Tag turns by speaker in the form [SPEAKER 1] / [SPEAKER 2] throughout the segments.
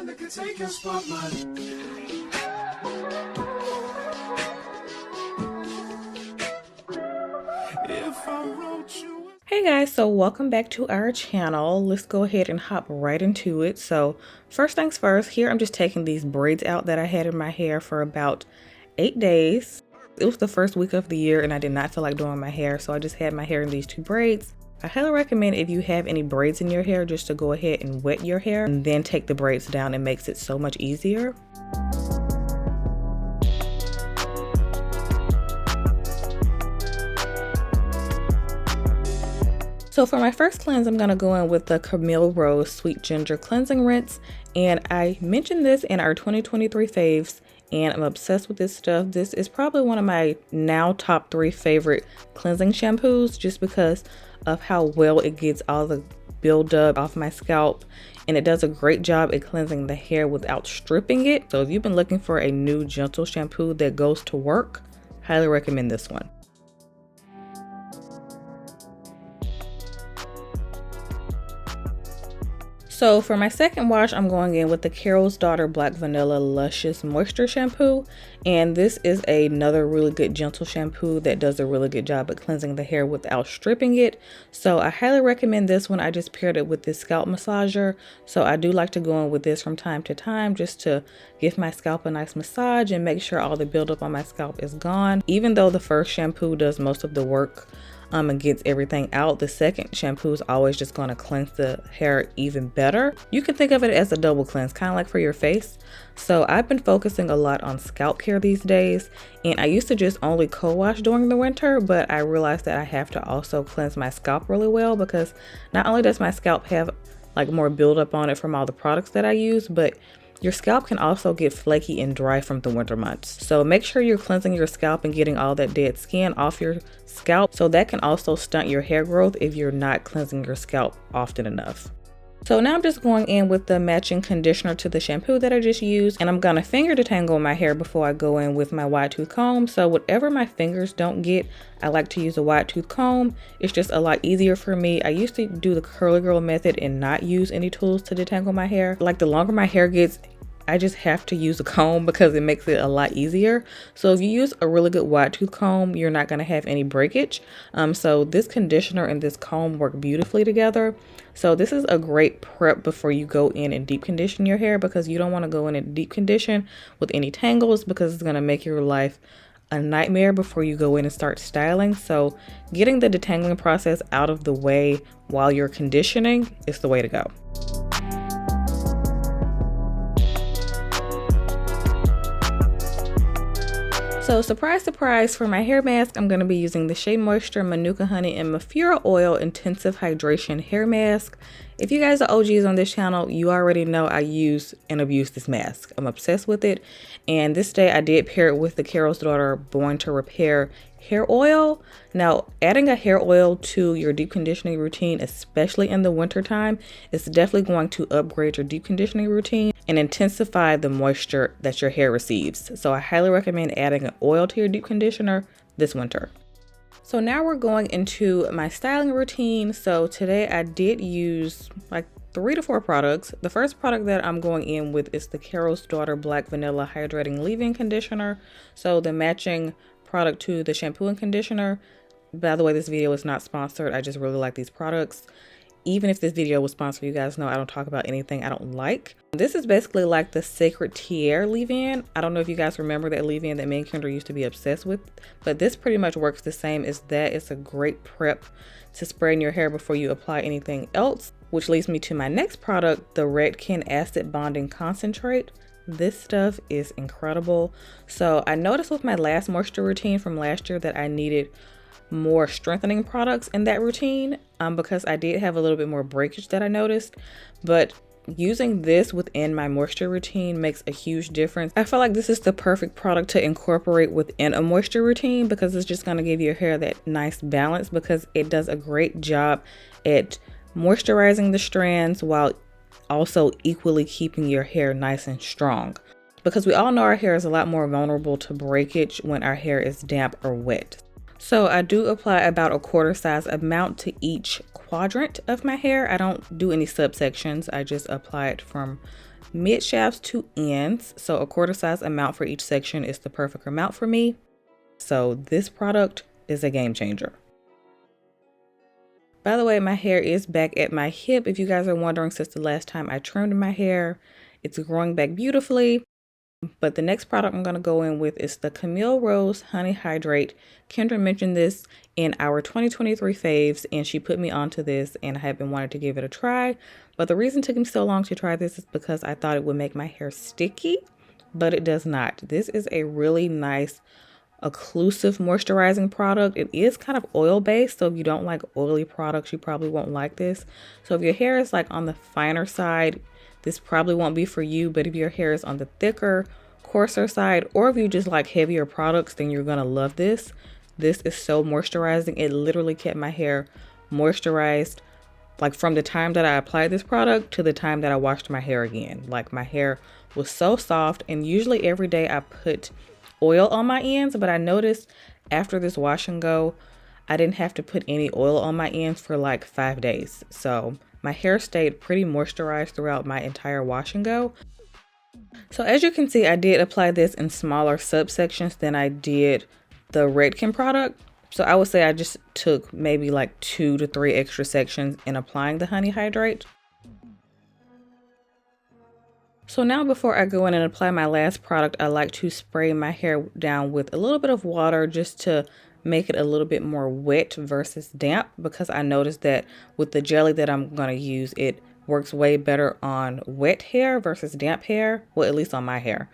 [SPEAKER 1] that can take your spotlight. If I wrote you.
[SPEAKER 2] Hey guys, so welcome back to our channel. Let's go ahead and hop right into it. So first things first, here I'm just taking these braids out that I had in my hair for about 8 days. It was the first week of the year and I did not feel like doing my hair, so I just had my hair in these 2 braids. I highly recommend if you have any braids in your hair just to go ahead and wet your hair and then take the braids down. It makes it so much easier. So for my first cleanse, I'm going to go in with the Camille Rose Sweet Ginger Cleansing Rinse. And I mentioned this in our 2023 faves, and I'm obsessed with this stuff. This is probably one of my now top 3 favorite cleansing shampoos just because of how well it gets all the buildup off my scalp. And it does a great job at cleansing the hair without stripping it. So if you've been looking for a new gentle shampoo that goes to work, highly recommend this one. So for my second wash, I'm going in with the Carol's Daughter Black Vanilla Luscious Moisture Shampoo. And this is another really good gentle shampoo that does a really good job at cleansing the hair without stripping it. So I highly recommend this one. I just paired it with this scalp massager. So I do like to go in with this from time to time just to give my scalp a nice massage and make sure all the buildup on my scalp is gone. Even though the first shampoo does most of the work, and gets everything out, the second shampoo is always just going to cleanse the hair even better. You can think of it as a double cleanse, kind of like for your face. So I've been focusing a lot on scalp care these days, and I used to just only co-wash during the winter, but I realized that I have to also cleanse my scalp really well because not only does my scalp have like more buildup on it from all the products that I use, but your scalp can also get flaky and dry from the winter months. So make sure you're cleansing your scalp and getting all that dead skin off your scalp. So that can also stunt your hair growth if you're not cleansing your scalp often enough. So now I'm just going in with the matching conditioner to the shampoo that I just used, and I'm gonna finger detangle my hair before I go in with my wide tooth comb. So whatever my fingers don't get, I like to use a wide tooth comb. It's just a lot easier for me. I used to do the curly girl method and not use any tools to detangle my hair. Like the longer my hair gets, I just have to use a comb because it makes it a lot easier. So if you use a really good wide tooth comb, you're not going to have any breakage. So this conditioner and this comb work beautifully together. So this is a great prep before you go in and deep condition your hair, because you don't want to go in and deep condition with any tangles because it's going to make your life a nightmare before you go in and start styling. So getting the detangling process out of the way while you're conditioning is the way to go. So surprise, surprise, for my hair mask, I'm going to be using the Shea Moisture Manuka Honey and Mafura Oil Intensive Hydration Hair Mask. If you guys are OGs on this channel, you already know I use and abuse this mask. I'm obsessed with it. And this day I did pair it with the Carol's Daughter Born to Repair hair oil. Now, adding a hair oil to your deep conditioning routine, especially in the winter time, is definitely going to upgrade your deep conditioning routine and intensify the moisture that your hair receives. So I highly recommend adding an oil to your deep conditioner this winter. So now we're going into my styling routine. So today I did use like 3 to 4 products. The first product that I'm going in with is the Carol's Daughter Black Vanilla Hydrating Leave-In Conditioner. So the matching product to the shampoo and conditioner. By the way, this video is not sponsored. I just really like these products. Even if this video was sponsored, you guys know I don't talk about anything I don't like. This is basically like the Sacred Tiare leave-in. I don't know if you guys remember that leave-in that me and Kendra used to be obsessed with, but this pretty much works the same as that. It's a great prep to spray in your hair before you apply anything else, which leads me to my next product, the Redken Acid Bonding Concentrate. This stuff is incredible. So I noticed with my last moisture routine from last year that I needed more strengthening products in that routine because I did have a little bit more breakage that I noticed, but using this within my moisture routine makes a huge difference. I feel like this is the perfect product to incorporate within a moisture routine because it's just going to give your hair that nice balance, because it does a great job at moisturizing the strands while also equally keeping your hair nice and strong, because we all know our hair is a lot more vulnerable to breakage when our hair is damp or wet. So I do apply about a 1/4 size amount to each quadrant of my hair. I don't do any subsections. I just apply it from mid shafts to ends. So a quarter size amount for each section is the perfect amount for me. So this product is a game changer. By the way, my hair is back at my hip. If you guys are wondering, since the last time I trimmed my hair, it's growing back beautifully. But the next product I'm going to go in with is the Camille Rose Honey Hydrate. Kendra mentioned this in our 2023 faves, and she put me onto this, and I have been wanting to give it a try. But the reason it took me so long to try this is because I thought it would make my hair sticky, but it does not. This is a really nice occlusive moisturizing product. It is kind of oil based, so if you don't like oily products, you probably won't like this. So if your hair is like on the finer side, this probably won't be for you. But if your hair is on the thicker, coarser side, or if you just like heavier products, then you're gonna love this. This is so moisturizing. It literally kept my hair moisturized, like from the time that I applied this product to the time that I washed my hair again. Like my hair was so soft, and usually every day I put oil on my ends, but I noticed after this wash and go, I didn't have to put any oil on my ends for like 5 days. So my hair stayed pretty moisturized throughout my entire wash and go. So as you can see, I did apply this in smaller subsections than I did the Redken product. So I would say I just took maybe like 2 to 3 extra sections in applying the Honey Hydrate. So now before I go in and apply my last product, I like to spray my hair down with a little bit of water just to make it a little bit more wet versus damp, because I noticed that with the jelly that I'm going to use, it works way better on wet hair versus damp hair. Well, at least on my hair.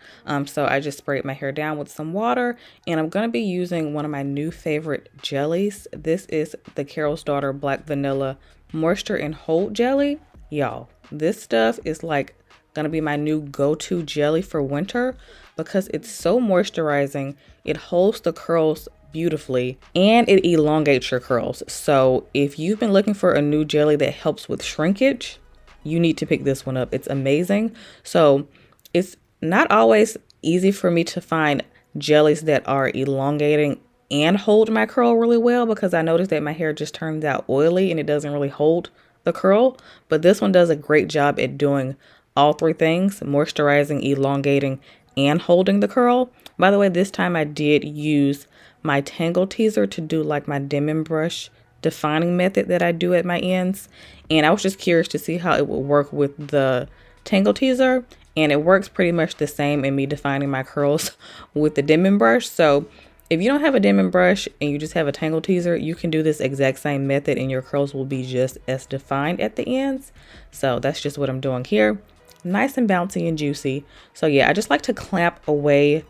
[SPEAKER 2] So I just sprayed my hair down with some water, and I'm going to be using one of my new favorite jellies. This is the Carol's Daughter Black Vanilla Moisture and Hold Jelly. Y'all, this stuff is like gonna be my new go-to jelly for winter because it's so moisturizing. It holds the curls beautifully and it elongates your curls. So if you've been looking for a new jelly that helps with shrinkage, you need to pick this one up. It's amazing. So it's not always easy for me to find jellies that are elongating and hold my curl really well, because I noticed that my hair just turns out oily and it doesn't really hold the curl. But this one does a great job at doing all 3 things: moisturizing, elongating, and holding the curl. By the way, this time I did use my Tangle Teaser to do like my Demon Brush defining method that I do at my ends. And I was just curious to see how it would work with the Tangle Teaser. And it works pretty much the same in me defining my curls with the Demon Brush. So if you don't have a Demon Brush and you just have a Tangle Teaser, you can do this exact same method and your curls will be just as defined at the ends. So that's just what I'm doing here. Nice and bouncy and juicy. So yeah, I just like to clamp away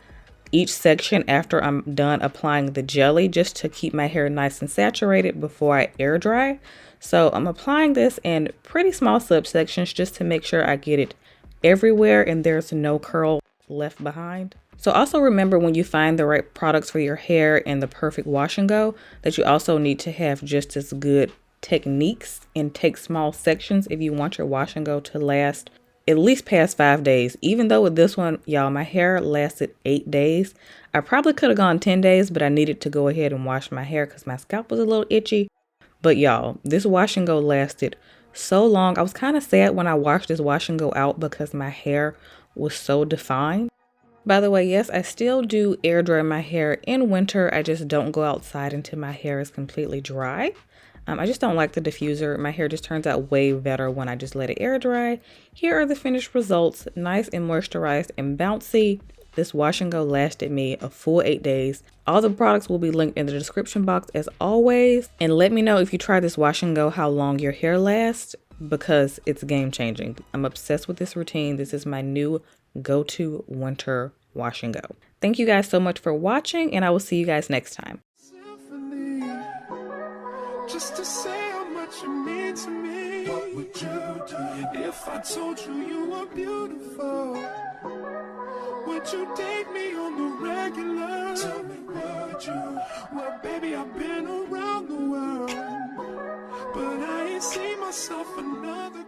[SPEAKER 2] each section after I'm done applying the jelly, just to keep my hair nice and saturated before I air dry. So I'm applying this in pretty small subsections just to make sure I get it everywhere and there's no curl left behind. So also remember, when you find the right products for your hair and the perfect wash and go, that you also need to have just as good techniques and take small sections if you want your wash and go to last at least past 5 days. Even though with this one, y'all, my hair lasted 8 days. I probably could have gone 10 days, but I needed to go ahead and wash my hair because my scalp was a little itchy. But y'all, this wash and go lasted so long. I was kind of sad when I washed this wash and go out because my hair was so defined. By the way, yes, I still do air dry my hair in winter. I just don't go outside until my hair is completely dry. I just don't like the diffuser. My hair just turns out way better when I just let it air dry. Here are the finished results. Nice and moisturized and bouncy. This wash and go lasted me a full 8 days. All the products will be linked in the description box as always. And let me know if you try this wash and go how long your hair lasts, because it's game changing. I'm obsessed with this routine. This is my new go-to winter wash and go. Thank you guys so much for watching, and I will see you guys next time.
[SPEAKER 1] Just to say how much you mean to me. What would you do if I told you you were beautiful? Would you date me on the regular? Tell me, would you? Well, baby, I've been around the world, but I ain't seen myself another